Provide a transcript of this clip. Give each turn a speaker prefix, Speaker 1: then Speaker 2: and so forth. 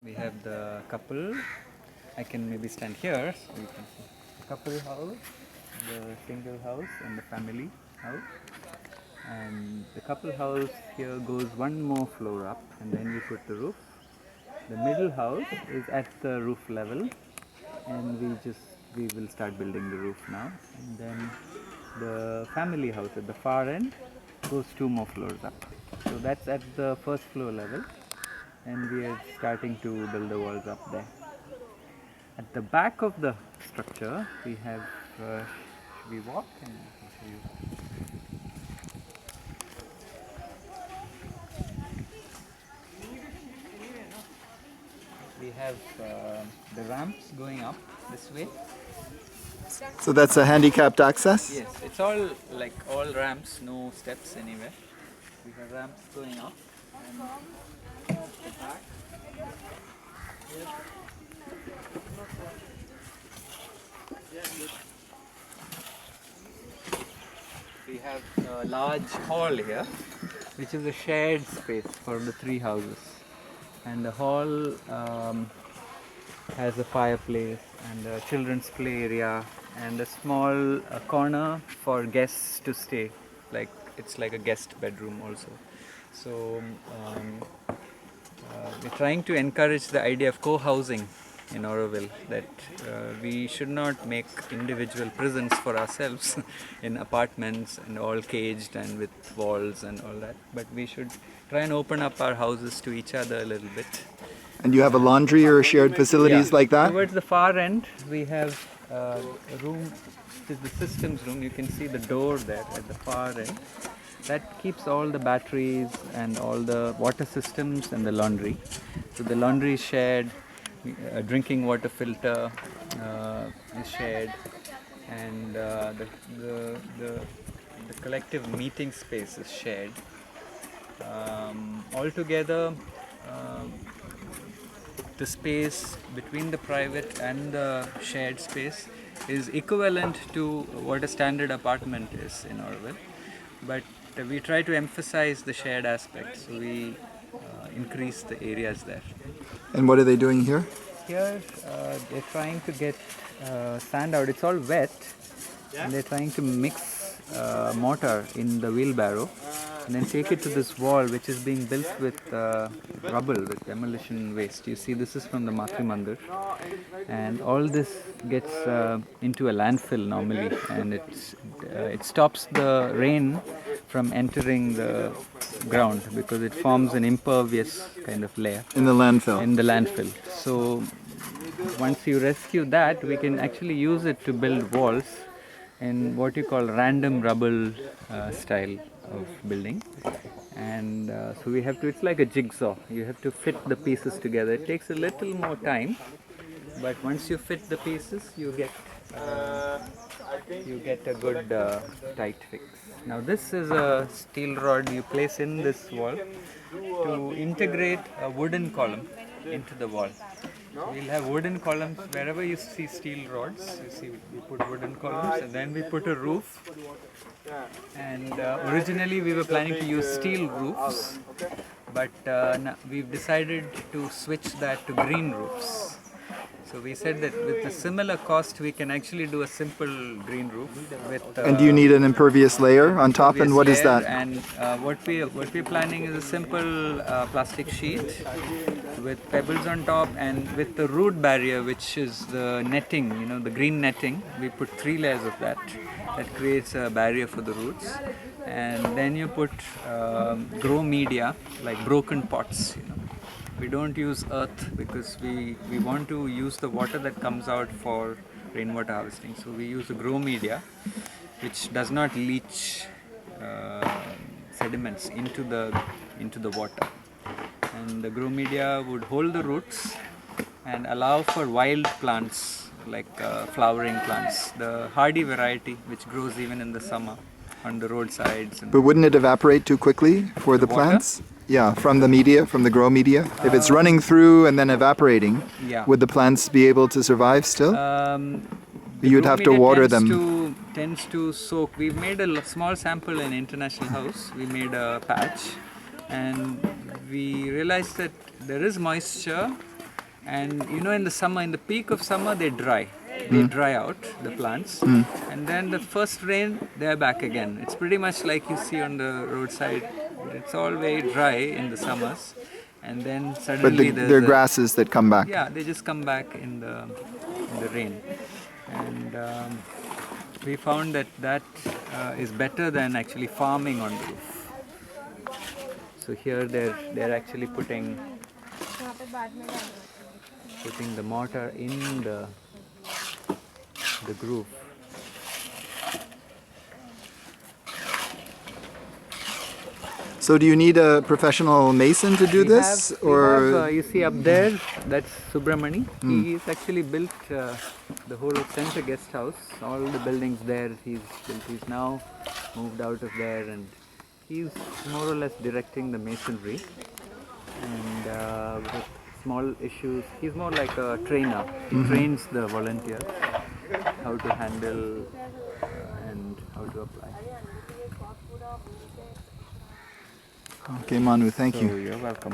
Speaker 1: We have the couple. I can maybe stand here so you can see the couple house, the single house, and the family house. And the couple house here goes one more floor up, and then we put the roof. The middle house is at the roof level, and we will start building the roof now. And then the family house at the far end goes two more floors up. So that's at the first floor level, and we are starting to build the walls up there. At the back of the structure, we have. Should we walk and I'll show you? We have the ramps going up this way.
Speaker 2: So that's a handicapped access?
Speaker 1: Yes, it's all like all ramps, no steps anywhere. We have ramps going up and at the back. We have a large hall here, which is a shared space for the three houses. And the hall has a fireplace and a children's play area and a small corner for guests to stay. Like it's like a guest bedroom also. So we're trying to encourage the idea of co-housing in Auroville, that we should not make individual prisons for ourselves in apartments and all caged and with walls and all that, but we should try and open up our houses to each other a little bit.
Speaker 2: And you have a laundry or shared facilities like that?
Speaker 1: Towards the far end, we have a room, which is the systems room. You can see the door there at the far end. That keeps all the batteries and all the water systems and the laundry. So the laundry is shared, a drinking water filter is shared, and the collective meeting space is shared. Altogether, the space between the private and the shared space is equivalent to what a standard apartment is in Auroville, but we try to emphasize the shared aspect, so we increase the areas there.
Speaker 2: And what are they doing here?
Speaker 1: Here they're trying to get sand out. It's all wet, and they're trying to mix mortar in the wheelbarrow and then take it to this wall, which is being built with rubble, with demolition waste. You see, this is from the Matri Mandir, and all this gets into a landfill normally, and it stops the rain from entering the ground because it forms an impervious kind of layer
Speaker 2: In the landfill?
Speaker 1: in the landfill. So once you rescue that, we can actually use it to build walls in what you call random rubble style of building. And so we have to, it's like a jigsaw, you have to fit the pieces together. It takes a little more time, but once you fit the pieces, you get a good tight fix. Now this is a steel rod you place in this wall to integrate a wooden column into the wall. We'll have wooden columns wherever you see steel rods. You see, we put wooden columns, and then we put a roof. And originally we were planning to use steel roofs, but we've decided to switch that to green roofs. So we said that with a similar cost, we can actually do a simple green roof with.
Speaker 2: And do you need an impervious layer on top? And what is that?
Speaker 1: And what we're planning is a simple plastic sheet with pebbles on top, and with the root barrier, which is the netting, the green netting. We put 3 layers of that. That creates a barrier for the roots, and then you put grow media like broken pots. We don't use earth because we want to use the water that comes out for rainwater harvesting. So we use a grow media, which does not leach sediments into the water. And the grow media would hold the roots and allow for wild plants like flowering plants, the hardy variety which grows even in the summer on the roadsides.
Speaker 2: But wouldn't it evaporate too quickly for the
Speaker 1: water?
Speaker 2: plants? Yeah, from the media, from the grow media. If it's running through and then evaporating,
Speaker 1: Yeah.
Speaker 2: would the plants be able to survive still?
Speaker 1: The
Speaker 2: You'd
Speaker 1: grow
Speaker 2: have to
Speaker 1: media
Speaker 2: water
Speaker 1: tends
Speaker 2: them.
Speaker 1: Tends to soak. We've made a small sample in International House. We made a patch, and we realized that there is moisture, And you know, in the summer, in the peak of summer, they dry. They dry out the plants, and then the first rain, they are back again. It's pretty much like you see on the roadside. It's all very dry in the summers, and then
Speaker 2: But
Speaker 1: suddenly
Speaker 2: they're grasses that come back.
Speaker 1: yeah, they just come back in the rain, and we found that is better than actually farming on the roof. So here they're actually putting the mortar in the groove.
Speaker 2: So do you need a professional mason to do this, or
Speaker 1: You see up there, that's Subramani. He's actually built the whole of Center Guest House, all the buildings there. He's built. He's now moved out of there, and he's more or less directing the masonry. And with small issues, he's more like a trainer. He trains the volunteers how to handle and how to apply.
Speaker 2: Okay, Manu, thank
Speaker 1: So
Speaker 2: you.
Speaker 1: you're welcome.